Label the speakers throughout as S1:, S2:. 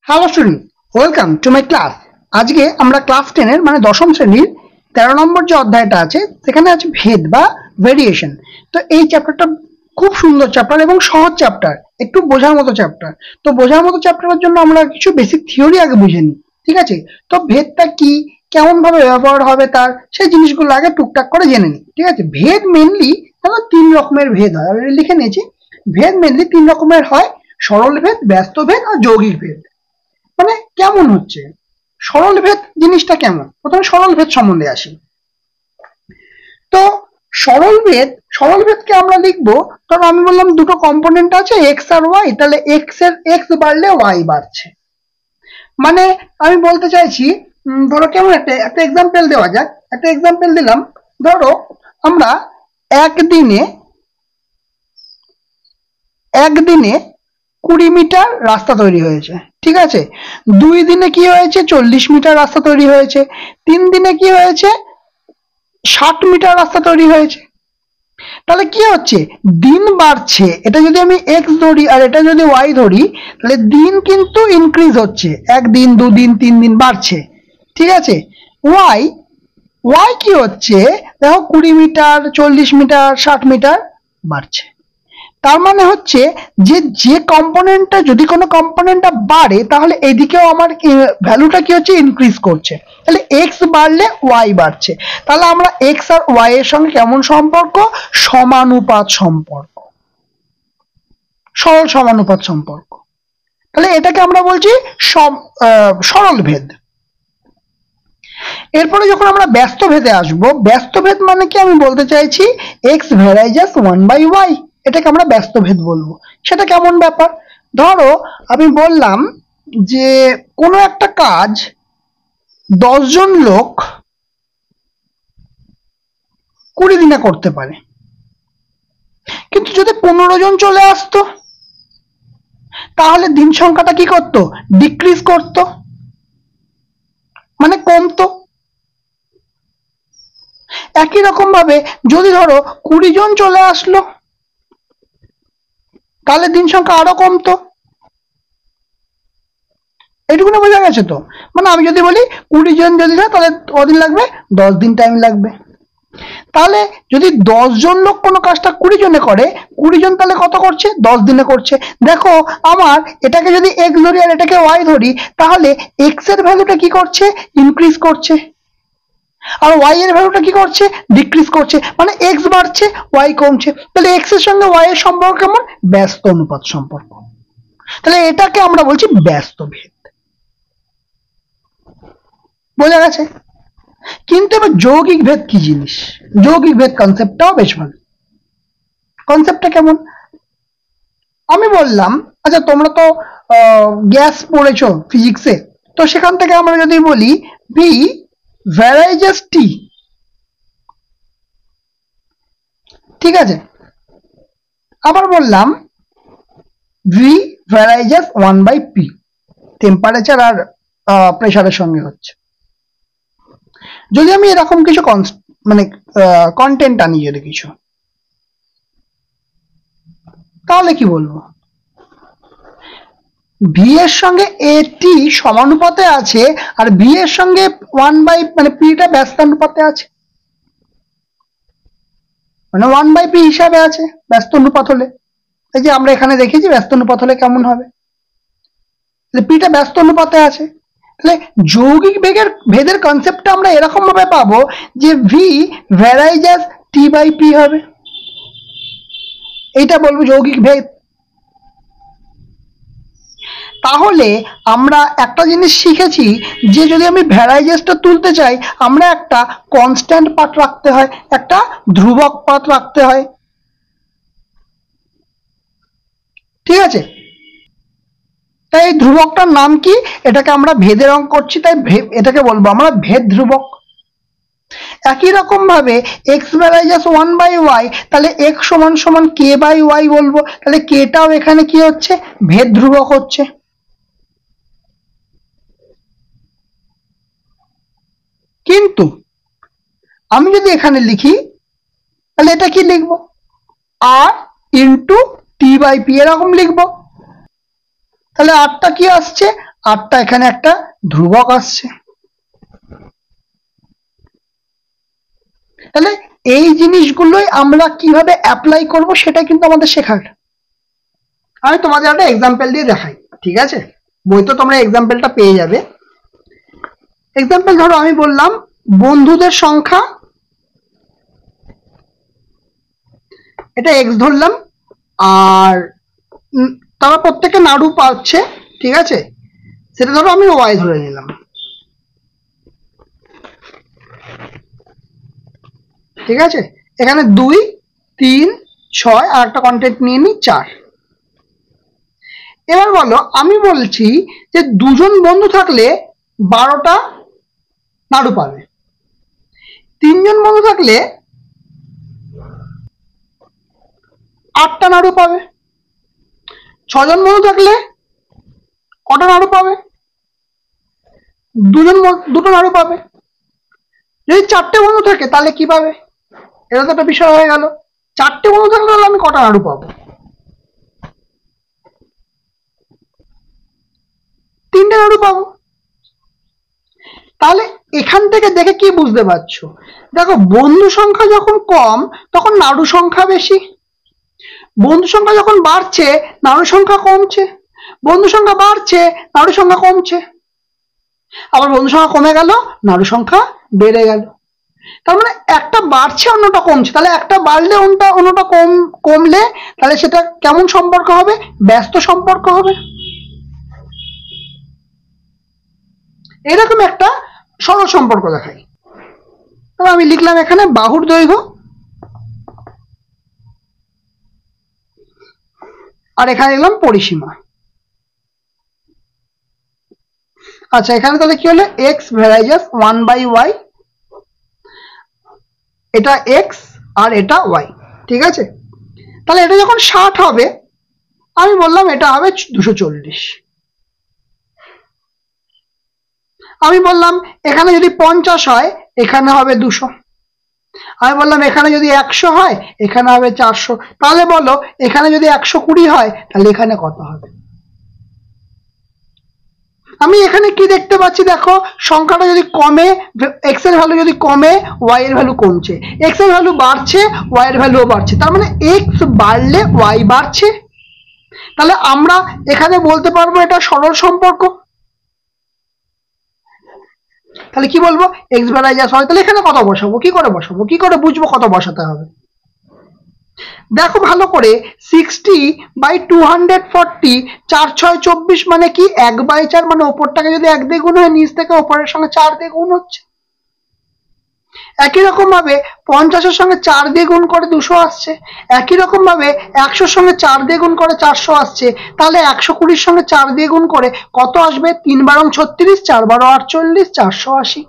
S1: Hello student, welcome to my class. আজকে আমরা class 10 এর মানে দশম শ্রেণীর 13 নম্বর যে অধ্যায়টা আছে সেখানে আছে ভেদ বা ভেরিয়েশন। তো এই চ্যাপ্টারটা খুব সুন্দর চ্যাপ্টার এবং সহজ চ্যাপ্টার, একটু বোঝার মতো চ্যাপ্টার। তো বোঝার মতো চ্যাপ্টারের জন্য আমরা কিছু বেসিক থিওরি আগে বুঝে নিই, ঠিক আছে? তো ভেদটা কি, কেমন ভাবে ব্যবহার হবে তার, সেই জিনিসগুলো আগে টুকটাক করে জেনে নিই, ঠিক আছে? ভেদ মেনলি তিন রকমের ভেদ হয়, আমি লিখে নিয়েছি। ভেদ মেনলি তিন রকমের হয়: সরল ভেদ, ব্যস্ত ভেদ আর যৌগিক ভেদ। মানে কেমন হচ্ছে সরল ভেদ জিনিসটা কেমন, প্রথমে সরল ভেদ সম্বন্ধে আসি। তো সরল ভেদকে আমরা লিখবো, ধরো আমি বললাম দুটো কম্পোনেন্ট আছে এক্স আর ওয়াই, তাহলে এক্স বাড়লে ওয়াই বাড়ছে। মানে আমি বলতে চাইছি, ধরো কেমন একটা এক্সাম্পল দেওয়া যাক। একটা এক্সাম্পল দিলাম, ধরো আমরা একদিনে 20 মিটার রাস্তা তৈরি হয়েছে, ঠিক আছে? 2 দিনে কি হয়েছে, 40 মিটার রাস্তা তৈরি হয়েছে। 3 দিনে কি হয়েছে, 60 মিটার রাস্তা তৈরি হয়েছে। তাহলে কি হচ্ছে, দিন বাড়ছে। এটা যদি আমি এক্স ধরি আর এটা যদি ওয়াই ধরি, তাহলে দিন কিন্তু ইনক্রিজ হচ্ছে, একদিন, 2 দিন, 3 দিন বাড়ছে, ঠিক আছে? ওয়াই ওয়াই কি হচ্ছে, দেখো 20 মিটার, 40 মিটার, 60 মিটার বাড়ছে। তার মানে হচ্ছে যে যে কম্পোনেন্টটা, যদি কোনো কম্পোনেন্টটা বাড়ে তাহলে এদিকেও আমার ভ্যালুটা কি হচ্ছে, ইনক্রিজ করছে। তাহলে এক্স বাড়লে ওয়াই বাড়ছে। তাহলে আমরা এক্স আর ওয়াই এর সঙ্গে কেমন সম্পর্ক, সমানুপাত সম্পর্ক, সরল সমানুপাত সম্পর্ক। তাহলে এটাকে আমরা বলছি সরল ভেদ। এরপরে যখন আমরা ব্যস্ত ভেদে আসবো, ব্যস্ত ভেদ মানে কি আমি বলতে চাইছি, এক্স ভ্যারাইজাস 1/y, এটাকে আমরা ব্যস্ত ভেদ বলবো। সেটা কেমন ব্যাপার, ধরো আমি বললাম যে কোনো একটা কাজ 10 জন লোক 20 দিনে করতে পারে, কিন্তু যদি 15 জন চলে আসতো তাহলে দিন সংখ্যাটা কি করতো, ডিক্রিজ করতো, মানে কমতো। একই রকম ভাবে যদি ধরো 20 জন চলে আসলো তাহলে দিন সংখ্যা আরো কমতো। এইটুকুনি বোঝা গেছে তো? মানে আমি যদি বলি 20 জন যদি হয় তাহলে কদিন লাগবে, 10 দিন টাইম লাগবে। তাহলে যদি 10 জন লোক কোনো কাজটা 20 জনে করে, 20 জন তাহলে কত করছে, 10 দিনে করছে। দেখো আমার এটাকে যদি এক্স ধরি আর এটাকে ওয়াই ধরি, তাহলে এক্স এর ভ্যালুটা কি করছে, ইনক্রিজ করছে, আর ওয়াই এর ভ্যালুটা কি করছে, ডিক্রিজ করছে। মানে এক্স বাড়ছে, ওয়াই কমছে। তাহলে এক্স এর সঙ্গে ওয়াই এর সম্পর্ক কেমন, ব্যস্ত অনুপাত সম্পর্ক। তাহলে এটাকে আমরা বলছি ব্যস্ত ভেদ। বোঝা গেছে? কিন্তু এবার যৌগিক ভেদ কি জিনিস, যৌগিক ভেদ কনসেপ্টটাও বেশ ভালো। কনসেপ্টটা কেমন, আমি বললাম, আচ্ছা তোমরা তো গ্যাস পড়েছো ফিজিক্সে, তো সেখান থেকে আমরা যদি বলি ভি ভ্যারাইজাস টি, ঠিক আছে? আবার বললাম ভি ভ্যারাইজাস 1/p, টেম্পারেচার আর প্রেসারের সঙ্গে হচ্ছে। যদি আমি এরকম কিছু মানে কন্টেন্ট আনি যদি কিছু, তাহলে কি বলবো, ভি এর সঙ্গে এটি সমানুপাতে আছে আর ভি এর সঙ্গে 1/, মানে পিটা ব্যস্তানুপাতে আছে, মানে 1/p হিসাবে আছে ব্যস্ত অনুপাত হলে। এই যে আমরা এখানে দেখেছি ব্যস্ত অনুপাত হলে কেমন হবে, পিটা ব্যস্ত অনুপাতে আছে। তাহলে যৌগিক ভেদের কনসেপ্টটা আমরা এরকম ভাবে পাবো যে ভি ভ্যারাইজাস টি/পি হবে, এইটা বলবো যৌগিক ভেদ। তাহলে আমরা একটা জিনিস শিখেছি যে যদি আমি ভ্যারাইজাসটা তুলতে চাই, আমরা একটা কনস্ট্যান্ট পার্ট রাখতে হয়, একটা ধ্রুবক পার্ট রাখতে হয়, ঠিক আছে? তাই এই ধ্রুবকটার নাম কি, এটাকে আমরা ভেদের অঙ্ক করছি তাই এটাকে বলবো আমরা ভেদ ধ্রুবক। একই রকম ভাবে এক্স ভ্যারাইজাস 1/y, তাহলে এক্স সমান সমান k/y বলবো, তাহলে কেটাও এখানে কি হচ্ছে, ভেদ ধ্রুবক হচ্ছে। কিন্তু আমি যদি এখানে লিখি তাহলে এটা কি লিখবো, আর ইন্টু টি/পি, এরকম লিখবো। তাহলে আরটা কি আসছে, 8টা এখানে একটা ধ্রুবক আসছে। তাহলে এই জিনিসগুলোই আমরা কিভাবে অ্যাপ্লাই করব সেটা কিন্তু আমাদের শেখার। আমি তোমাদের একটা এক্সাম্পল দিয়ে দেখাই, ঠিক আছে? বই তো তোমরা এক্সাম্পলটা পেয়ে যাবে। এক্সাম্পল ধরো আমি বললাম বন্ধুদের সংখ্যা, এটা এক্স ধরলাম, আর তারা প্রত্যেকে নাড়ু পাচ্ছে, ঠিক আছে? সেটা ধরো আমি ওয়াই ধরে নিলাম, ঠিক আছে? এখানে 2, 3, 6 আর একটা কন্টেন্ট নিয়ে নিই 4। এবার বলো, আমি বলছি যে দুজন বন্ধু থাকলে 12টা নাড়ু পাবে, 3 জন বন্ধু থাকলে 8টা নাড়ু পাবে, 6 জন বন্ধু থাকলে কটা নাড়ু পাবে? 2টো নাড়ু পাবে। যদি 4টে বন্ধু থাকে তাহলে কি পাবে? এটা তো একটা বিষয় হয়ে গেল। 4টে বন্ধু থাকলে তাহলে আমি কটা নাড়ু পাবো? 3টে নাড়ু পাবো। তাহলে এখান থেকে দেখে কি বুঝতে পারছো? দেখো, বন্ধু সংখ্যা যখন কম তখন নাড়ু সংখ্যা বেশি, বন্ধু সংখ্যা যখন বাড়ছে নাড়ু সংখ্যা কমছে, বন্ধু সংখ্যা বাড়ছে নাড়ু সংখ্যা কমছে, আবার বন্ধু সংখ্যা কমে গেল নাড়ু সংখ্যা বেড়ে গেল। তার মানে একটা বাড়ছে অন্যটা কমছে, তাহলে একটা বাড়লে অন্যটা কমলে তাহলে সেটা কেমন সম্পর্ক হবে? ব্যস্ত সম্পর্ক হবে। এরকম একটা সরল সম্পর্ক দেখাই। তবে আমি লিখলাম এখানে বাহুর দৈর্ঘ্য, আর এখানে লিখলাম পরিসীমা। আচ্ছা, এখানে তাহলে কি হলো? এক্স ভ্যারাইজাস 1/y, এটা এক্স আর এটা ওয়াই, ঠিক আছে? তাহলে এটা যখন 60 হবে, আমি বললাম এটা হবে 240। আমি বললাম এখানে যদি 50 হয় এখানে হবে 200। আমি বললাম এখানে যদি 100 হয় এখানে হবে 400। তাহলে বলো এখানে যদি 120 হয় তাহলে এখানে কত হবে? আমি এখানে কি দেখতে পাচ্ছি? দেখো, সংখ্যাটা যদি কমে, এক্স এর ভ্যালু যদি কমে ওয়াই এর ভ্যালু কমছে, এক্স এর ভ্যালু বাড়ছে ওয়াই এর ভ্যালুও বাড়ছে, তার মানে এক্স বাড়লে ওয়াই বাড়ছে। তাহলে আমরা এখানে বলতে পারবো এটা সরল সম্পর্ক। তাহলে কি বলবো? এক্স ভ্যারাইজাস হয়। তাহলে এখানে কত বসাবো? কি করে বসাবো? কি করে বুঝবো কত বসাতে হবে? দেখো ভালো করে, 60/240, 4 6 24 মানে কি? 1/4, মানে ওপরটাকে যদি 1 দিয়ে গুণ হয় নিচ থেকে ওপরের সঙ্গে 4 দিয়ে গুণ হচ্ছে। একই রকম ভাবে 50-এর সঙ্গে 4 দিয়ে গুণ করে 200 আসছে, একই রকম ভাবে 100-এর সঙ্গে 4 দিয়ে গুণ করে 400 আসছে। তাহলে 120-এর সঙ্গে 4 দিয়ে গুণ করে কত আসবে? 3 বারং 36, 4 বারো 48, 480।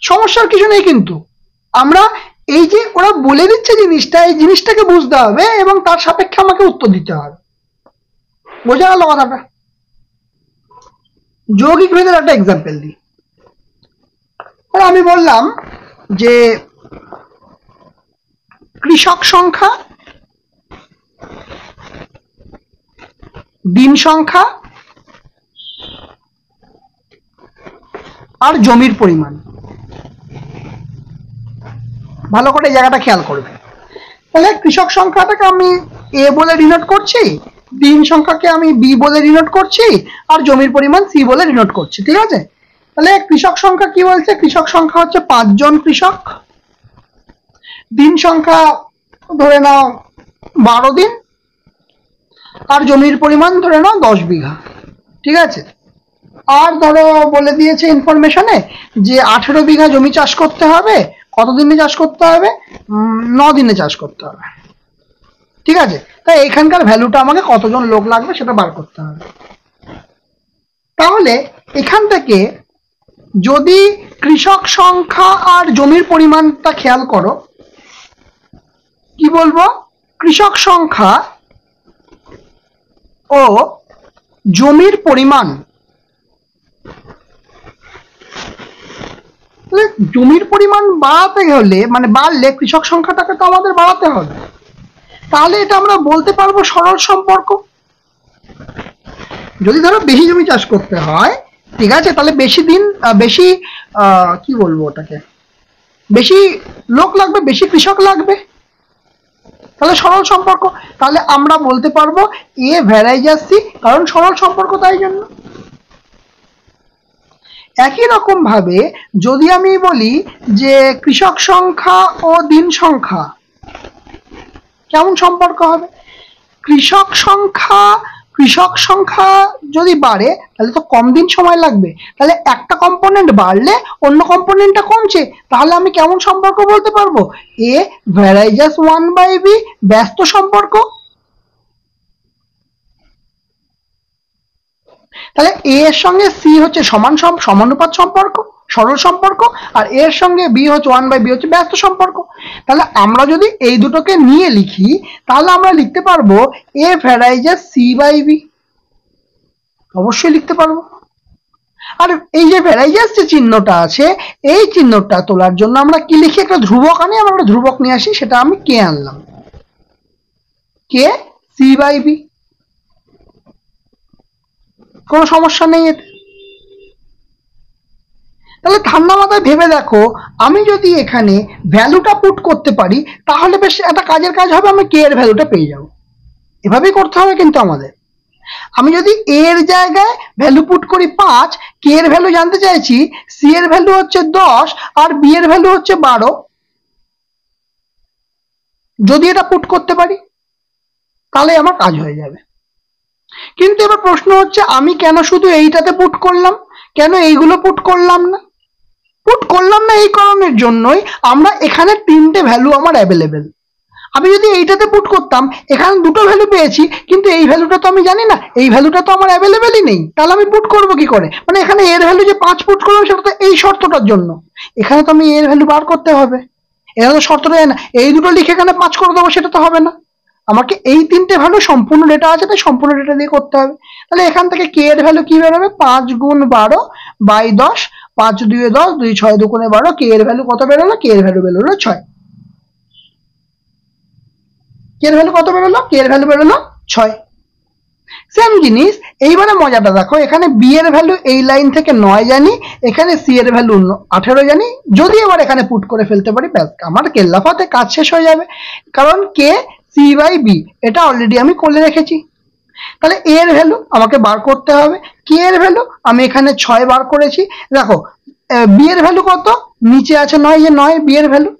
S1: সমস্যার কিছু নেই, কিন্তু আমরা এই যে ওরা বলে দিচ্ছে জিনিসটা, এই জিনিসটাকে বুঝতে হবে এবং তার সাপেক্ষে আমাকে উত্তর দিতে হবে। বোঝা গেল কথাটা? যৌগিক ভেদের একটা এক্সাম্পল দিই। আমি বললাম যে কৃষক সংখ্যা, দিন সংখ্যা আর জমির পরিমাণ। ভালো করে এই জায়গাটা খেয়াল করবে। তাহলে কৃষক সংখ্যাটাকে আমি এ বলে ডিনোট করছি, দিন সংখ্যাকে আমি বি বলে ডিনোট করছি, আর জমির পরিমাণ সি বলে ডিনোট করছি, ঠিক আছে? তাহলে কৃষক সংখ্যা কি বলছে? কৃষক সংখ্যা হচ্ছে 5 জন কৃষক, দিন সংখ্যা ধরে নাও 12 দিন, আর জমির পরিমাণ ধরে নাও 10 বিঘা, ঠিক আছে? আর ধরো বলে দিয়েছে ইনফরমেশনে যে 18 বিঘা জমি চাষ করতে হবে। কত দিনে চাষ করতে হবে? 9 দিনে চাষ করতে হবে, ঠিক আছে? তাই এখানকার ভ্যালুটা আমাকে কতজন লোক লাগবে সেটা বার করতে হবে। তাহলে এখান থেকে যদি কৃষক সংখ্যা আর জমির পরিমাণটা খেয়াল করো, কি বলবো? কৃষক সংখ্যা ও জমির পরিমাণ, জমির পরিমাণ বাড়াতে হলে, মানে বাড়লে কৃষক সংখ্যাটাকে তো আমাদের বাড়াতে হবে। তাহলে এটা আমরা বলতে পারবো সরল সম্পর্ক। যদি ধরো বেশি জমি চাষ করতে হয়, ঠিক আছে, তাহলে বেশি দিন বেশি কি বলবো ওটাকে, বেশি লোক লাগবে, বেশি কৃষক লাগবে, তাহলে সরল সম্পর্ক। তাহলে আমরা বলতে পারবো এ ভ্যারাইজাস সি, কারণ সরল সম্পর্ক তাই জন্য। একই রকম ভাবে যদি আমি বলি যে কৃষক সংখ্যা ও দিন সংখ্যা কেমন সম্পর্ক হবে, কৃষক সংখ্যা যদি বাড়ে তাহলে তো কম দিন সময় লাগবে, তাহলে একটা কম্পোনেন্ট বাড়লে অন্য কম্পোনেন্টটা কমছে, তাহলে আমি কেমন সম্পর্ক বলতে পারবো, এ ভ্যারাইজাস 1/b ব্যস্ত সম্পর্ক। তাহলে এ এর সঙ্গে সি হচ্ছে সমানুপাত সম্পর্ক, সরল সম্পর্ক, আর এর সঙ্গে বি হচ্ছে 1/b হচ্ছে ব্যস্ত সম্পর্ক। তাহলে আমরা যদি এই দুটোকে নিয়ে লিখি তাহলে আমরা লিখতে পারবো এ ভ্যারাইজাস c/b, অবশ্যই লিখতে পারবো। আর এই যে ভ্যারাইজাস যে চিহ্নটা আছে, এই চিহ্নটা তোলার জন্য আমরা কি লিখি, একটা ধ্রুবক আনি, আমরা একটা ধ্রুবক নিয়ে আসি, সেটা আমি কে আনলাম, কে c/b, কোনো সমস্যা নেই এতে। তাহলে ঠান্ডা মাথায় ভেবে দেখো, আমি যদি এখানে ভ্যালুটা পুট করতে পারি তাহলে বেশ একটা কাজের কাজ হবে, আমি কে এর ভ্যালুটা পেয়ে যাব। এভাবেই করতে হবে কিন্তু আমাদের। আমি যদি এ এর জায়গায় ভ্যালু পুট করি 5, কে এর ভ্যালু জানতে চাইছি, সি এর ভ্যালু হচ্ছে 10 আর বি এর ভ্যালু হচ্ছে 12, যদি এটা পুট করতে পারি তাহলে আমার কাজ হয়ে যাবে। কিন্তু এবার প্রশ্ন হচ্ছে আমি কেন শুধু এইটাতে পুট করলাম, কেন এইগুলো পুট করলাম না? পুট করলাম না এই কারণের জন্যই, আমরা এখানে 3টে ভ্যালু আমার অ্যাভেলেবেল। আমি যদি এইটাতে পুট করতাম, এখানে 2টো ভ্যালু পেয়েছি, কিন্তু এই ভ্যালুটা তো আমি জানি না, এই ভ্যালুটা তো আমার অ্যাভেলেবেলই নেই, তাহলে আমি পুট করবো কি করে? মানে এখানে এর ভ্যালু যে 5 পুট করলাম সেটা তো এই শর্তটার জন্য, এখানে তো আমি এর ভ্যালু বার করতে হবে, এখানে তো শর্তটা না, এই দুটো লিখে এখানে 5 করে দেবো সেটা তো হবে না, আমাকে এই 3টে ভ্যালু সম্পূর্ণ ডেটা আছে তাই সম্পূর্ণ ডেটা দিয়ে করতে হবে। তাহলে এখান থেকে কে এর ভ্যালু কি বেরোবে, 5 গুণ 12 বাই 10, 5 2 10, 2 6 2 12, কে এর ভ্যালু কত বেরোলো, কে এর ভ্যালু বেরোলো 6, কে এর ভ্যালু কত বেরোলো, কে এর ভ্যালু বেরোলো 6। সেম জিনিস এইবারে মজাটা দেখো, এখানে বি এর ভ্যালু এই লাইন থেকে 9 জানি, এখানে সি এর ভ্যালু 18 জানি, যদি এবার এখানে পুট করে ফেলতে পারি ব্যাস আমার কেল্লাফাতে কাজ শেষ হয়ে যাবে, কারণ কে c/b এটা অলরেডি আমি করে রেখেছি। তাহলে এ এর ভ্যালু আমাকে বার করতে হবে, কে এর ভ্যালু আমি এখানে 6 বার করেছি, দেখো বি এর ভ্যালু কত, নিচে আছে 9, যে 9 বি এর ভ্যালু,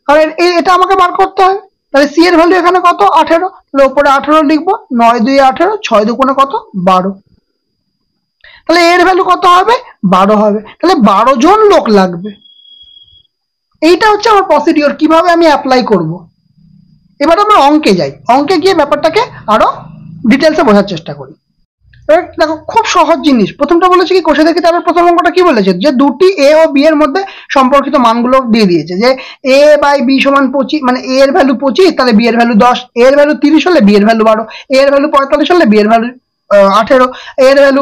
S1: কারণ এটা আমাকে বার করতে হবে। তাহলে সি এর ভ্যালু এখানে কত, 18, তাহলে উপরে 18 লিখবো, 9 2 18, 6 2 কত 12, তাহলে এর ভ্যালু কত হবে, 12 হবে, তাহলে 12 জন লোক লাগবে। এইটা হচ্ছে আমার প্রসিডিওর, কিভাবে আমি অ্যাপ্লাই করব। এবার আমরা অঙ্কে যাই, অঙ্কে গিয়ে ব্যাপারটাকে আরো ডিটেলসে বোঝার চেষ্টা করি। দেখো খুব সহজ জিনিস, প্রথমটা বলেছে কি কষে দেখি, তারপর প্রথম অঙ্কটা কি বলেছে, যে দুটি এ ও বি এর মধ্যে সম্পর্কিত মানগুলো দিয়ে দিয়েছে, যে এ বাই বি সমান 25, মানে এ এর ভ্যালু 25, তাহলে বি এর ভ্যালু 10, এ এর ভ্যালু 30 হলে বি এর ভ্যালু 12, এ এর ভ্যালু 45 হলে বি এর ভ্যালু 18, এ এর ভ্যালু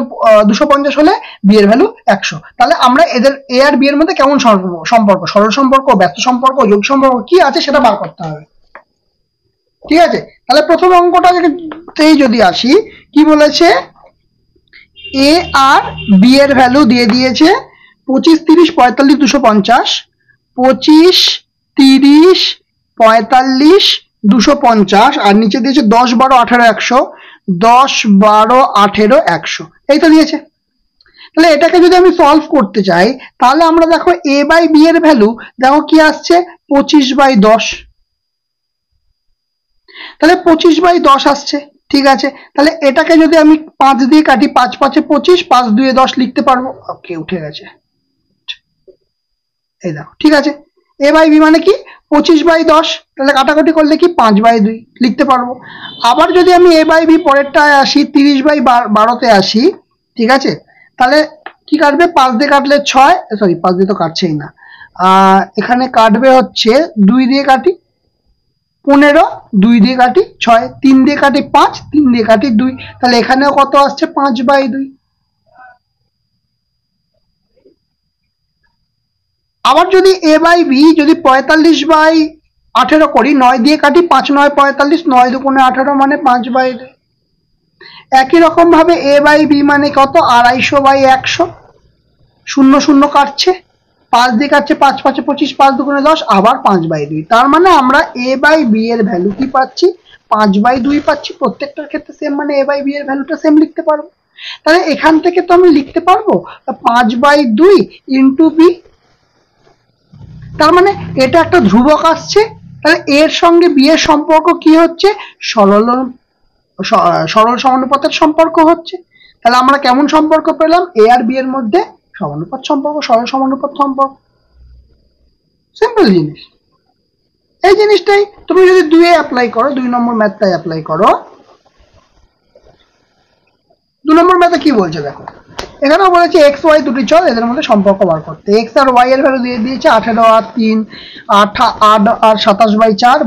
S1: 250 হলে বি এর ভ্যালু 100। তাহলে আমরা এদের এ আর বি এর মধ্যে কেমন সম্পর্ক, সরল সম্পর্ক, ব্যস্ত সম্পর্ক, যোগ সম্পর্ক কি আছে সেটা বার করতে হবে। ঠিক আছে, তাহলে প্রথম অঙ্কটাতেই যদি আসি, কি বলেছে, এ আর বি এর ভ্যালু দিয়ে দিয়েছে 25 30 45 250, 25 30 45 250, আর নিচে দিয়েছে 10 12 18 100, 10 12 18 100, এই তো দিয়েছে। তাহলে এটাকে যদি আমি সলভ করতে চাই তাহলে আমরা দেখো এ বাই বি এর ভ্যালু দেখো কি আসছে, 25/10, তাহলে 25/10 আসছে। ঠিক আছে, তাহলে এটাকে যদি আমি 5 দিয়ে কাটি, 5 5 25, 5 2 10 লিখতে পারবো, ওকে উঠে গেছে, এই দেখো ঠিক আছে। এ বাই বি মানে কি 25/10, তাহলে কাটাকাটি করলে কি 5/2 লিখতে পারবো। আবার যদি আমি এ বাই বি পরেরটায় আসি, 30/12তে আসি, ঠিক আছে, তাহলে কি কাটবে, 5 দিয়ে কাটলে 6, সরি 5 দিয়ে তো কাটছেই না, এখানে কাটবে হচ্ছে 2 দিয়ে কাটি 15, 2 দিয়ে কাটি 6, 3 দিয়ে কাটি 5, 3 দিয়ে কাটি 2, তাহলে এখানেও কত আসছে 5/2। আবার যদি এ বাই বি যদি 45/18 করি, 9 দিয়ে কাটি, 5 9 45, 9 2 18 মানে 5/2। একই রকম ভাবে a বাই b মানে কত 250 বাই 100, শূন্য শূন্য কাটছে, 5 দিয়ে কাটছে, 5 5 25, 5 দুগুণে 10, আবার 5 বাই 2। তার মানে আমরা a বাই b এর ভ্যালু কি পাচ্ছি 5 বাই 2 পাচ্ছি। প্রত্যেকটার ক্ষেত্রে সেম, মানে a বাই b এর ভ্যালুটা সেম লিখতে পারবো। তাহলে এখান থেকে তো আমি লিখতে পারবো 5 বাই 2 ইন্টু b। তার মানে এটা একটা ধ্রুবক আসছে, তাহলে এর সঙ্গে b এর সম্পর্ক কি হচ্ছে সরল সমানুপাতের সম্পর্ক হচ্ছে। তাহলে আমরা কেমন সম্পর্ক পেলাম a আর b এর মধ্যে সমানুপাত সম্পর্ক, সরল সমানুপাত সম্পর্ক। সিম্পল জিনিস। এই জিনিসটাই তুমি যদি 2 এ অ্যাপ্লাই করো, 2 নম্বর ম্যাথটাই অ্যাপ্লাই করো। 2 নম্বর ম্যাথে কি বলছে দেখো, এখানেও বলেছে এক্স ওয়াই দুটি চল, এদের মধ্যে সম্পর্ক বার করতে। এক্স আর ওয়াই এর ভ্যালু দিয়ে দিয়েছে 18 আর 3, 8 আর 27 বাই 4,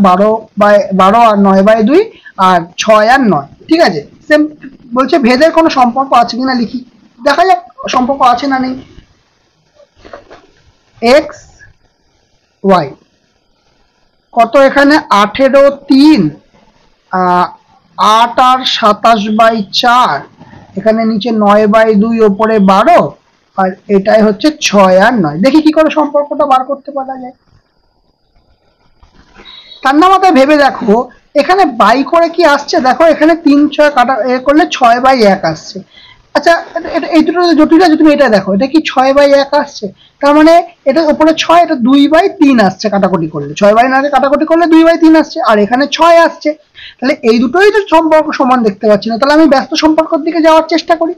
S1: 12 আর 9 বাই 2, আর 6 আর 9। ঠিক আছে, সেম বলছে ভেদের কোনো সম্পর্ক আছে কিনা লিখি, দেখা যাক সম্পর্ক আছে না নেই। এক্স ওয়াই কত এখানে 18 3, 8 আর 27 বাই 4, এখানে নিচে 9 বাই 2, ওপরে 12, আর এটাই হচ্ছে 6 আর 9। দেখি কি করে সম্পর্কটা বার করতে পারা যায়। ঠান্ডা মাথায় ভেবে দেখো এখানে বাই করে কি আসছে, দেখো এখানে 3 6 কাটা করলে 6 বাই 1 আসছে। আচ্ছা এই দুটো জটিল আছে, তুমি এটা দেখো, এটা কি 6 বাই 1 আসছে, তার মানে এটা উপরে 6, এটা 2 বাই 3 আসছে কাটাকুটি করলে, 6 বাই 9 কাটাকুটি করলে 2 বাই 3 আসছে, আর এখানে 6 আসছে। তাহলে এই দুটোই তো সম্পর্ক সমান দেখতে পাচ্ছি না, তাহলে আমি ব্যস্ত সম্পর্কের দিকে যাওয়ার চেষ্টা করি।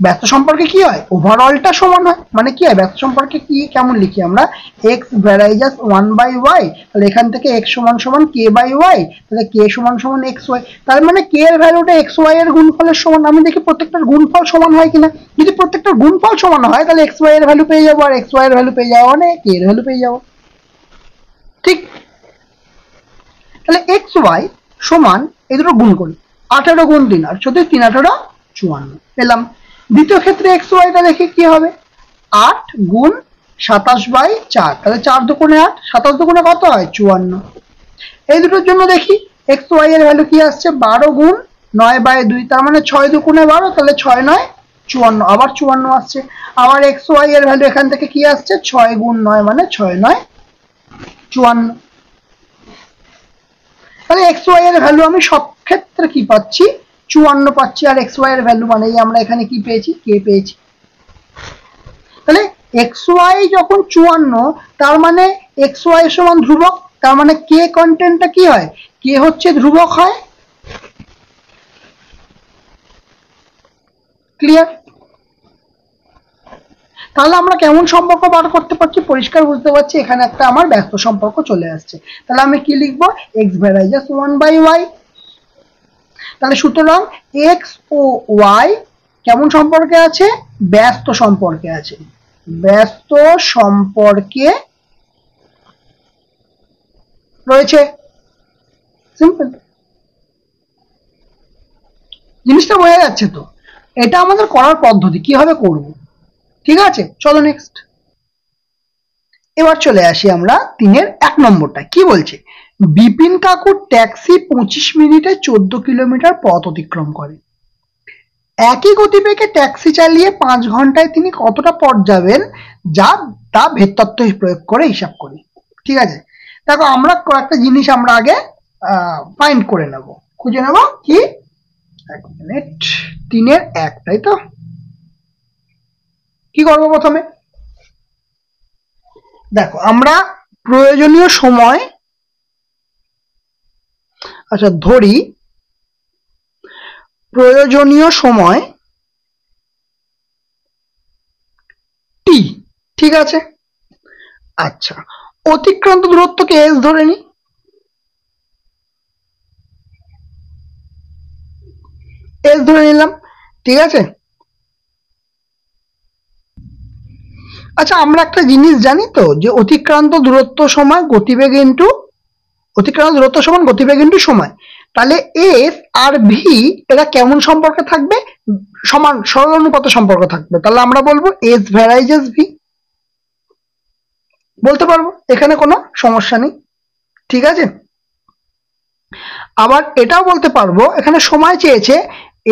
S1: ব্যস্ত সম্পর্কে কি হয় ওভারঅলটা সমান হয়, মানে কি হয় ব্যস্ত সম্পর্কে কি কেমন লিখি আমরা x ভ্যারাইজাস 1 বাই y, তাহলে এখান থেকে x সমান সমান k বাই y, তাহলে k সমান সমান xy। তার মানে k এর ভ্যালুটা xy এর গুণফলের সমান। আমি দেখি প্রত্যেকটার গুণফল সমান হয় কিনা, যদি প্রত্যেকটার গুণফল সমান হয় তাহলে xy এর ভ্যালু পেয়ে যাবো, আর xy এর ভ্যালু পেয়ে যাবো মানে k এর ভ্যালু পেয়ে যাবো। ঠিক, তাহলে xy সমান এই দুটো গুণ করি, 18 গুণ 3 আর 14, 3 18 54 পেলাম। দ্বিতীয় ক্ষেত্রে এক্স ওয়াইটা দেখি কি হবে, 8 গুণ 27 বাই 4, তাহলে 4 দুগুণে 8, 27 দুগুণে কত হয় 54। এই দুটোর জন্য দেখি এক্স ওয়াই এর ভ্যালু কি আসছে 12 গুণ 9 বাই 2, তার মানে 6 দুগুণে 12, তাহলে 6 9 54, আবার 54 আসছে। আবার এক্স ওয়াই এর ভ্যালু এখান থেকে কি আসছে 6 গুণ 9 মানে 6 9 54। তাহলে এক্স ওয়াই এর ভ্যালু আমি সব ক্ষেত্রে কি পাচ্ছি 54 পাচ্ছি, আর এক্স ওয়াই এর ভ্যালু মানে আমরা এখানে কি পেয়েছি কে পেয়েছি। তাহলে এক্স ওয়াই যখন 54, তার মানে এক্স ওয়াই সমান ধ্রুবক, তার মানে কে কন্টেন্টটা কি হয় কে হচ্ছে ধ্রুবক হয়। ক্লিয়ার? তাহলে আমরা কেমন সম্পর্ক বার করতে পারছি, পরিষ্কার বুঝতে পারছি এখানে একটা আমার ব্যস্ত সম্পর্ক চলে আসছে। তাহলে আমি কি লিখবো এক্স ভ্যারাইজাস 1 বাই ওয়াই। তাহলে সুতরাং এক্স ও ওয়াই কেমন সম্পর্কে আছে ব্যস্ত সম্পর্কে আছে, ব্যস্ত সম্পর্কে রয়েছে। সিম্পল, জিনিসটা বোঝা যাচ্ছে তো, এটা আমাদের করার পদ্ধতি, কিভাবে করব। ঠিক আছে, চলো নেক্সট। এবার চলে আসি আমরা 3-এর 1 নম্বরটা কি বলছে, বিপিন কাকুর ট্যাক্সি 25 মিনিটে 14 কিলোমিটার পথ অতিক্রম করে। একই গতিবেগে ট্যাক্সি চালিয়ে 5 ঘন্টায় তিনি কতটা পথ যাবেন, যা তা ভেদতত্ত্ব প্রয়োগ করে হিসাব করি। ঠিক আছে, দেখো আমরা কয়েকটা জিনিস আমরা আগে ফাইন্ড করে নেব, খুঁজে নেব কি 1 মিনিট 3-এর 1, তাই তো। কি করবো প্রথমে, দেখো আমরা প্রয়োজনীয় সময়, আচ্ছা ধরি প্রয়োজনীয় সময় টি। ঠিক আছে, আচ্ছা অতিক্রান্ত দূরত্বকে এস ধরে নি, এস ধরে নিলাম। ঠিক আছে, আচ্ছা আমরা একটা জিনিস জানি তো যে অতিক্রান্ত দূরত্ব সমান গতিবেগ ইন্টু অতিক্রান্ত দূরত্ব সমান গতিবেগ ইন্টু সময়। তাহলে এস আর ভি এরা কেমন সম্পর্কে থাকবে, সমান সরল অনুপাত সম্পর্ক থাকবে। তাহলে আমরা বলবো এস ভ্যারাইজাস ভি, বলতে পারবো, এখানে কোনো সমস্যা নেই। ঠিক আছে, আবার এটাও বলতে পারবো, এখানে সময় চেয়েছে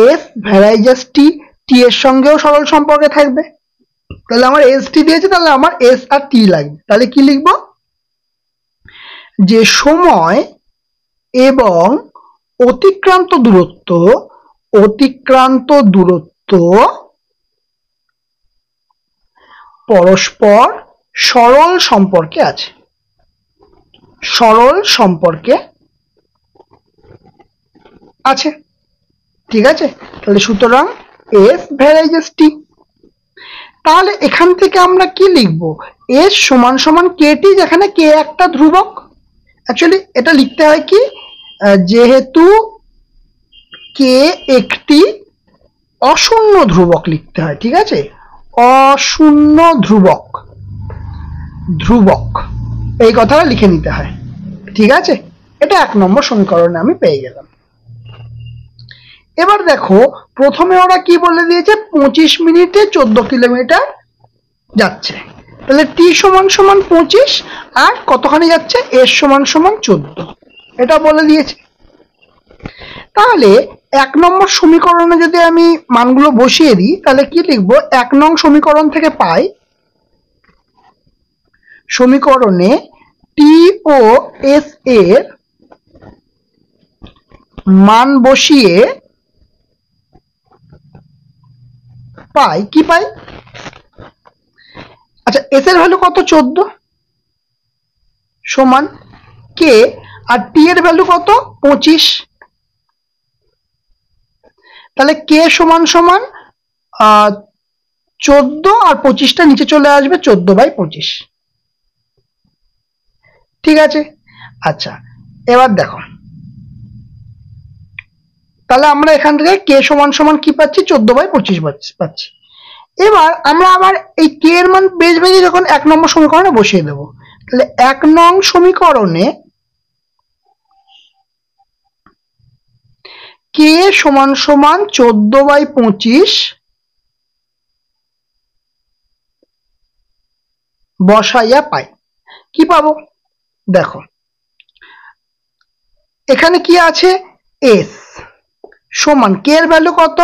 S1: এস ভ্যারাইজাস টি, টি এর সঙ্গেও সরল সম্পর্কে থাকবে, তাহলে আমার এস টি দিয়েছে, তাহলে আমার এস আর টি লাগবে। তাহলে কি লিখবো, যে সময় এবং অতিক্রান্ত দূরত্ব পরস্পর সরল সম্পর্কে আছে, ঠিক আছে। তাহলে সুতরাং এস ভ্যারাইজাস টি। তাহলে এখান থেকে আমরা কি লিখব, এস সমান সমান কে টি, যেখানে কে একটা ধ্রুবক। অ্যাকচুয়ালি এটা লিখতে হয় কি, যেহেতু কে একটি অশূন্য ধ্রুবক লিখতে হয়, ঠিক আছে, অশূন্য ধ্রুবক এই কথাটা লিখে নিতে হয়, ঠিক আছে। এটা 1 নম্বর সমীকরণে আমি পেয়ে গেলাম। এবার দেখো প্রথমে ওরা কি বলে দিয়েছে, 25 মিনিটে 14 কিলোমিটার যাচ্ছে, তাহলে টি সমান সমান 25 আর কতখানি যাচ্ছে, এস সমান সমান 14, এটা বলে দিয়েছে। তাহলে 1 নম্বর সমীকরণে যদি আমি মানগুলো বসিয়ে দিই, তাহলে কি লিখবো, 1 নং সমীকরণ থেকে পাই, সমীকরণে টি ও এস এর মান বসিয়ে পাই, কি পাই, আচ্ছা এস এর ভ্যালু কত, 14 সমান কে, আর টি এর ভ্যালু কত, 25, তাহলে কে সমান সমান 14 আর 25টা নিচে চলে আসবে, 14/25, ঠিক আছে। আচ্ছা এবার দেখো, তাহলে আমরা এখান থেকে কে সমান সমান কি পাচ্ছি, 14/25 পাচ্ছি। এবার আমরা আবার এই কে এর মান বেজ বেজে যখন 1 নম্বর সমীকরণে বসিয়ে দেবো, তাহলে 1 নং সমীকরণে কে সমান সমান 14/25 বসাইয়া পাই, কি পাবো, দেখো এখানে কি আছে, এস সমান কে এর ভ্যালু কত,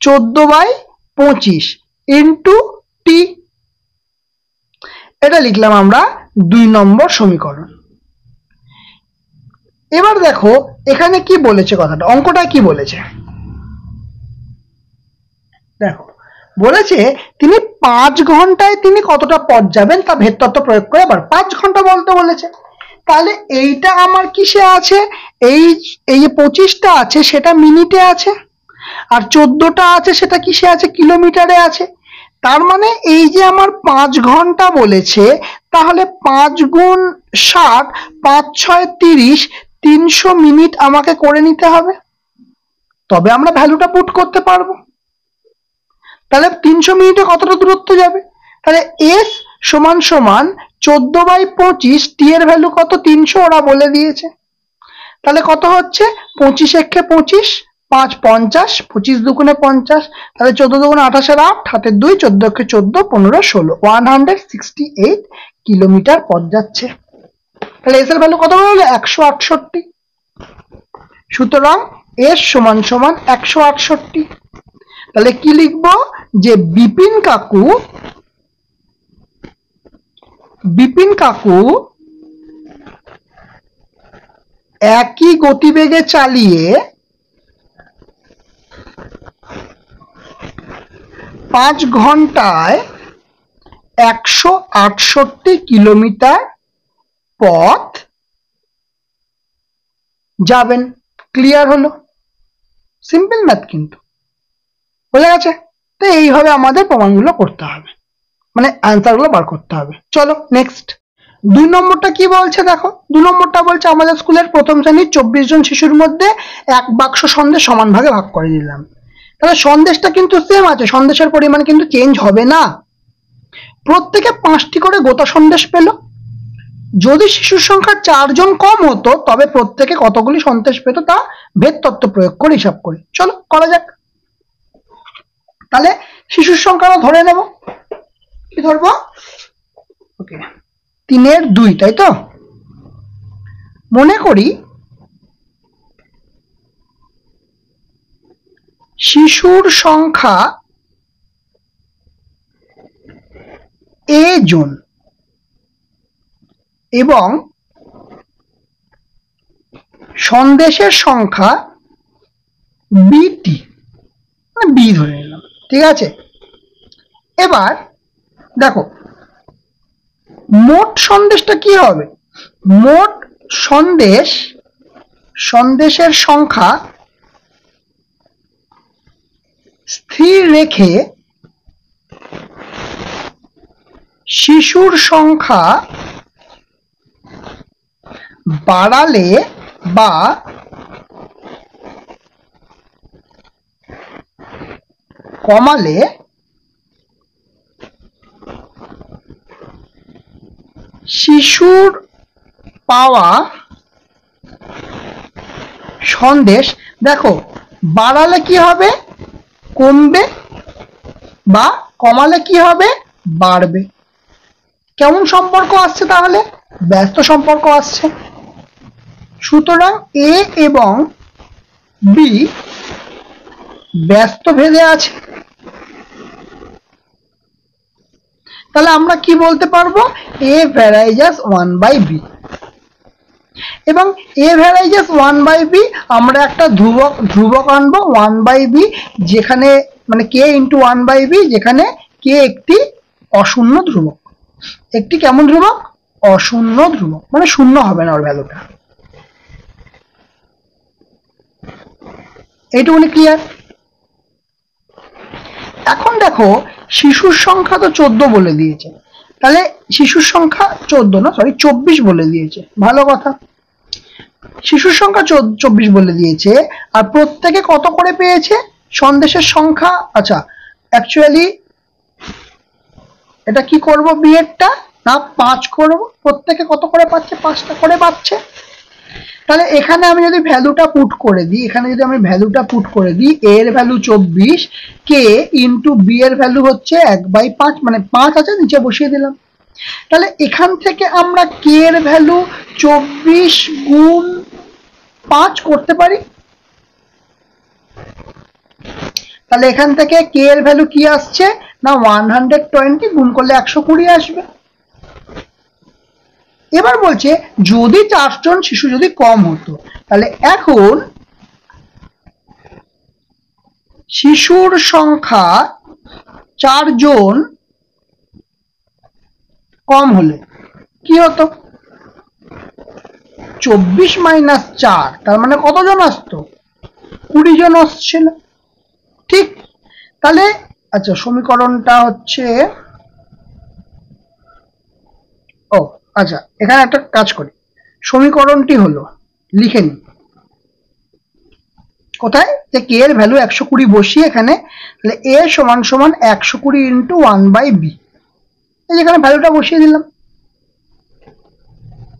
S1: 14/25 ইন্টু টি, এটা লিখলাম আমরা 2 নম্বর সমীকরণ। এবার দেখো এখানে কি বলেছে, কথাটা অঙ্কটা কি বলেছে, দেখো বলেছে তিনি 5 ঘন্টায় তিনি কতটা পথ যাবেন তা ভেদ তত্ত্ব প্রয়োগ করে আবার 5 ঘন্টা বলতে বলেছে। তাহলে এইটা আমার কিসে আছে, এই যে 25টা আছে সেটা মিনিটে আছে, আর 14টা আছে সেটা কিসে আছে, কিলোমিটারে আছে। তার মানে এই যে আমার 5 ঘন্টা বলেছে, তাহলে 5 গুণ 60, 5 6 30, 300 মিনিট আমাকে করে নিতে হবে, তবে আমরা ভ্যালুটা পুট করতে পারবো। তাহলে 300 মিনিটে কতটা দূরত্ব যাবে, তাহলে এস সমান সমান 14/25, টি এর ভ্যালু কত, 300 ওরা বলে দিয়েছে, তাহলে কত হচ্ছে, 25 একে 25, 5 50, 25 দুগুণে 50, তাহলে 14 দুগুণে 28 এর 8, হাতের 2, 14 একে 14, 15 16, 168 কিলোমিটার পথ যাচ্ছে। তাহলে এস এর ভ্যালু কত হলো, 168। সুতরাং এস সমান সমান 168। তাহলে কি লিখবো, যে বিপিন কাকু একই গতিবেগে চালিয়ে 5 ঘন্টায় 168 কিলোমিটার পথ যাবেন। ক্লিয়ার হলো, সিম্পল ম্যাথ কিন্তু বোঝা গেছে। তো এইভাবে আমাদের প্রমাণগুলো করতে হবে, মানে অ্যান্সারগুলো বার করতে হবে। চলো নেক্সট, 2 নম্বরটা কি বলছে দেখো। 2 নম্বরটা বলছে আমাদের স্কুলের প্রথম শ্রেণীর 24 জন শিশুর মধ্যে 1 বাক্স সন্দেশ সমান ভাগে ভাগ করে দিলাম। তাহলে সন্দেশটা কিন্তু সেম আছে, সন্দেশের পরিমাণ কিন্তু চেঞ্জ হবে না, প্রত্যেকে 5টি করে গোটা সন্দেশ পেল। যদি শিশুর সংখ্যা 4 জন কম হতো তবে প্রত্যেকে কতগুলি সন্দেশ পেত তা ভেদ তত্ত্ব প্রয়োগ করে হিসাব করি। চলো করা যাক। তাহলে শিশুর সংখ্যাটা ধরে নেব, কি ধরবো, ওকে 3 এর 2, তাই তো। মনে করি শিশুর সংখ্যা এ জন এবং সন্দেশের সংখ্যা বিটি, মানে বি ধরে নিলাম, ঠিক আছে। এবার দেখো মোট সন্দেশটা কি হবে, মোট সন্দেশের সংখ্যা স্থির রেখে শিশুর সংখ্যা বাড়ালে বা কমালে শিশুর পাওয়া সন্দেশ, দেখো বাড়ালে কি হবে, কমবে, বা কমালে কি হবে, বাড়বে। কেমন সম্পর্ক আসছে তাহলে, ব্যস্ত সম্পর্ক আসছে। সুতরাং এ এবং বি ব্যস্ত ভেদে আছে। তাহলে আমরা কি বলতে পারবো, এ ভ্যারাইজাস 1/b। এবং এ ভ্যারাইজাস 1/b আমরা একটা ধ্রুবক আনবো 1/b, যেখানে মানে k ইন্টু 1/b, যেখানে k একটি অশূন্য ধ্রুবক। একটি কেমন ধ্রুবক, অশূন্য ধ্রুবক, মানে শূন্য হবে না ওর ভ্যালুটা। এইটুকুনি ক্লিয়ার। এখন দেখো শিশুর সংখ্যা তো 14 বলে দিয়েছে, তাহলে শিশুর সংখ্যা 24 বলে দিয়েছে, ভালো কথা। শিশুর সংখ্যা 24 বলে দিয়েছে, আর প্রত্যেকে কত করে পেয়েছে সন্দেশের সংখ্যা। আচ্ছা অ্যাকচুয়ালি এটা কি করব, বিয়েরটা না 5 করব, প্রত্যেকে কত করে পাচ্ছে, 5টা করে পাচ্ছে। তাহলে এখানে আমি যদি ভ্যালুটা পুট করে দিই, এর ভ্যালু 24, কে ইন্টু বি এর ভ্যালু হচ্ছে 1/5, মানে 5 আছে, নিচে বসিয়ে দিলাম। তাহলে এখান থেকে আমরা কে এর ভ্যালু 24 গুণ 5 করতে পারি। তাহলে এখান থেকে কে এর ভ্যালু কি আসছে না 120, গুণ করলে 120 আসবে। এবার বলছে যদি 4 জন শিশু যদি কম হতো, তাহলে এখন শিশুর সংখ্যা 4 জন কম হলে কি হতো, 24 মাইনাস 4, তার মানে কতজন আসতো, 20 জন আসছিল, ঠিক। তাহলে আচ্ছা সমীকরণটা হচ্ছে, ও আচ্ছা এখানে একটা কাজ করি, সমীকরণটি হলো লিখে নি, কোথায়, যে কে এর ভ্যালু 120 বসিয়ে এখানে, তাহলে এ সমান সমান 120 ইন্টু 1/b, এখানে ভ্যালুটা বসিয়ে দিলাম,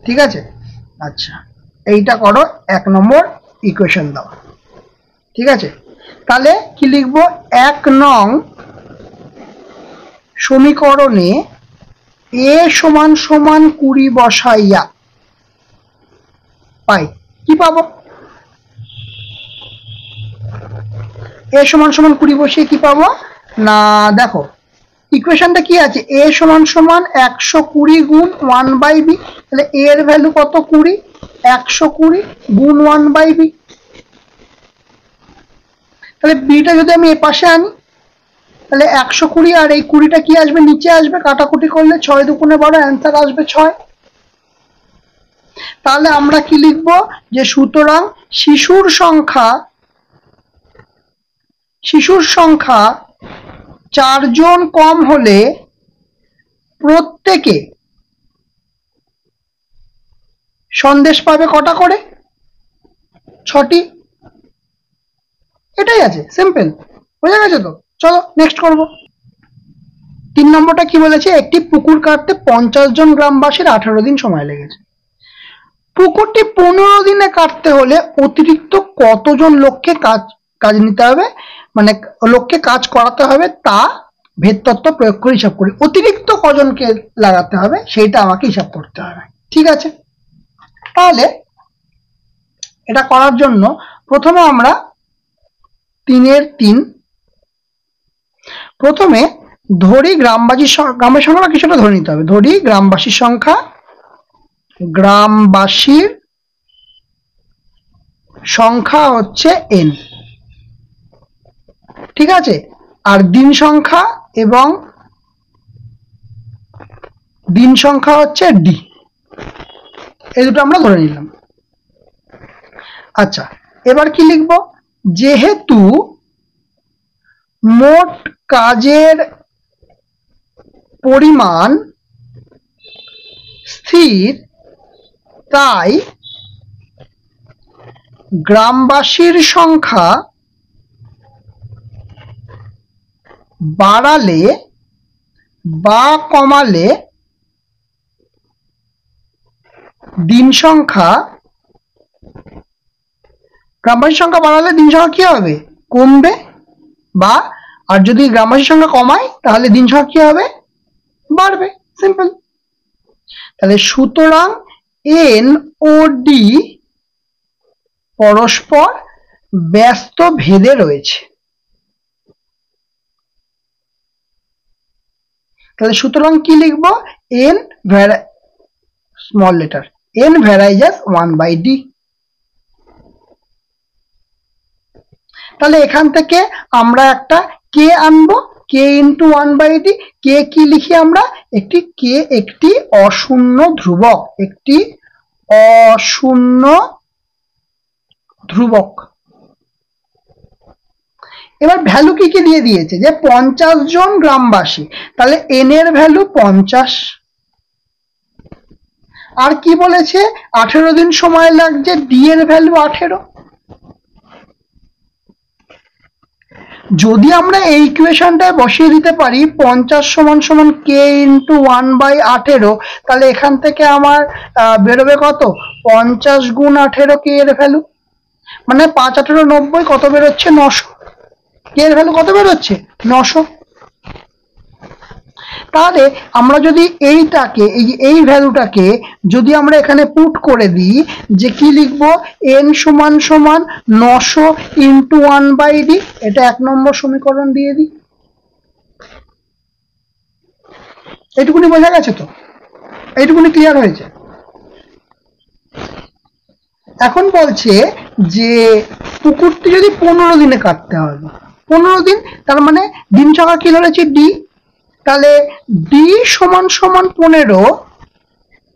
S1: ঠিক আছে। আচ্ছা এইটা করো 1 নম্বর ইকুয়েশন দাও, ঠিক আছে। তাহলে কি লিখবো, 1 নং সমীকরণে এ সমান সমান 20 বসাইয়া পাই, কি পাবো, এ সমান সমান 20 বসিয়ে কি পাবো না, দেখো ইকুয়েশনটা কি আছে, এ সমান সমান 120 গুণ 1/b, তাহলে এ এর ভ্যালু কত 20, 120 গুণ 1/b। তাহলে বিটা যদি আমি এ পাশে আনি, তাহলে 120 আর এই 20টা কি আসবে, নিচে আসবে, কাটাকুটি করলে 6 দুগুণে 12, অ্যান্সার আসবে 6। তাহলে আমরা কি লিখবো, যে সুতরাং শিশুর সংখ্যা 4 জন কম হলে প্রত্যেকে সন্দেশ পাবে কটা করে, 6টি। এটাই আছে, সিম্পল, বোঝা গেছে তো। চলো নেক্সট করব। 3 নম্বরটা কি বলেছে, একটি পুকুর কাটতে 50 জন গ্রামবাসীর 18 দিন সময় লেগেছে। পুকুরটি 15 দিনে কাটতে হলে অতিরিক্ত কতজন লোককে কাজ নিতে হবে, মানে লোককে কাজ করাতে হবে, তা ভেদতত্ত্ব প্রয়োগ করে হিসাব করি। অতিরিক্ত কজনকে লাগাতে হবে সেইটা আমাকে হিসাব করতে হবে, ঠিক আছে। তাহলে এটা করার জন্য প্রথমে আমরা 3 এর 3। প্রথমে ধরি গ্রামের সংখ্যা কিছুটা ধরে নিতে হবে। ধরি গ্রামবাসীর সংখ্যা হচ্ছে n, ঠিক আছে। আর দিন সংখ্যা হচ্ছে d, এই দুটো আমরা ধরে নিলাম। আচ্ছা, এবার কি লিখব? যেহেতু মোট কাজের পরিমাণ স্থির, তাই গ্রামবাসীর সংখ্যা বাড়ালে বা কমালে দিন সংখ্যা, গ্রামবাসীর সংখ্যা বাড়ালে দিন সংখ্যা কি হবে? কমবে। বা আর যদি গ্রামবাসীর সংখ্যা কমায় তাহলে দিন সংখ্যা কি হবে? বাড়বে। সিম্পল। তাহলে সুতরাং n ও d পরস্পর ব্যস্ত ভেদে রয়েছে। তাহলে সুতরাং কি লিখব? n small letter n varies as 1/d। তাহলে এখান থেকে আমরা একটা k আনবো, k into 1/d। k কি লিখি আমরা? একটি অশূন্য ধ্রুবক, একটি অশূন্য ধ্রুবক। এবার ভ্যালু কি কি দিয়ে দিয়েছে? যে 50 জন গ্রামবাসী, তাহলে n এর ভ্যালু 50। আর কি বলেছে? 18 দিন সময় লাগছে, d এর ভ্যালু 18। যদি আমরা এই ইকুয়েশনটায় বসিয়ে দিতে পারি 50 সমান k ইন্টু 1/18, তাহলে এখান থেকে আমার বেরোবে কত? 50 গুণ 18 k এর ভ্যালু, মানে 5 18 90, কত বেরোচ্ছে? 900। k এর ভ্যালু কত বেরোচ্ছে? 900। তাহলে আমরা যদি এই ভ্যালুটাকে যদি আমরা এখানে পুট করে দিই, যে কি লিখবো? n সমান 900 ইন্টু 1/d, এটা 1 নম্বর সমীকরণ দিয়ে দিই। এইটুকুনি বোঝা গেছে তো? এইটুকুনি ক্লিয়ার হয়েছে? এখন বলছে যে পুকুরটি যদি 15 দিনে কাটতে হবে, 15 দিন, তার মানে দিন সংখ্যা কি ধরেছি? d। তাহলে d সমান 15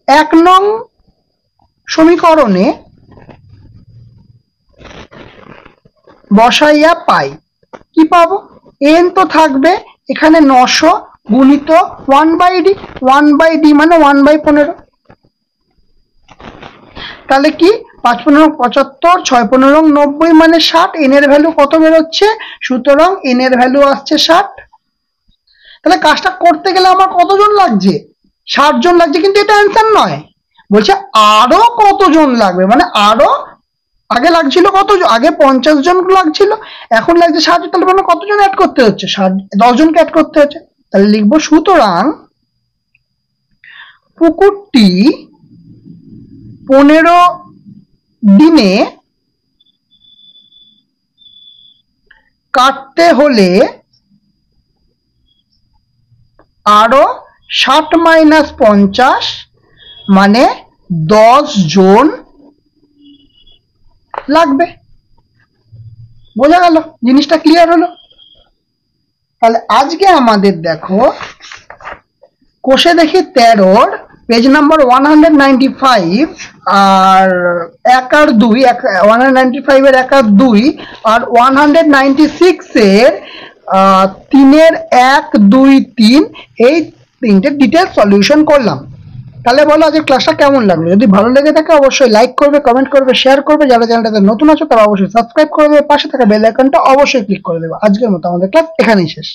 S1: 1 নং সমীকরণে বসাইয়া পাই। কি পাবো? n তো থাকবে এখানে 900 গুণিত 1/d, 1/d মানে 1/15। তাহলে কি? 5 15 75, 6 15 90 মানে 60। n এর ভ্যালু কত বেরোচ্ছে? সুতরাং n এর ভ্যালু আসছে 60। তাহলে কাজটা করতে গেলে আমার কতজন লাগছে? 60 জন লাগছে, কিন্তু এটা অ্যান্সার নয়। বলছে আরো কতজন লাগবে, মানে আরো আগে লাগছিল কত? আগে 50 জন লাগছিল, এখন লাগছে 60। তাহলে মানে কতজন অ্যাড করতে হচ্ছে? 10 জনকে অ্যাড করতে হচ্ছে। তাহলে লিখবো সুতরাং পুকুরটি 15 দিনে কাটতে হলে আরো 60 মাইনাস 50 মানে 10 জন লাগবে। বোঝা গেল? জিনিসটা ক্লিয়ার হলো? তাহলে আজকে আমাদের দেখো কোষে দেখি 13 পেজ নাম্বার 195 আর 1 আর 2, 195 এর 1 আর 2 আর 196 এর 3 এর 1 2 3, এই তিনটে ডিটেইলস সলিউশন করলাম। তাহলে বলো আজকে ক্লাসটা কেমন লাগলো? যদি ভালো লেগে থাকে অবশ্যই লাইক করবে, কমেন্ট করবে, শেয়ার করবে। যারা চ্যানেলটাতে নতুন আছো তারা অবশ্যই সাবস্ক্রাইব করে দেবে, পাশে থাকা বেল আইকনটা অবশ্যই ক্লিক করে দেবে। আজকের মতো আমাদের ক্লাস এখানেই শেষ।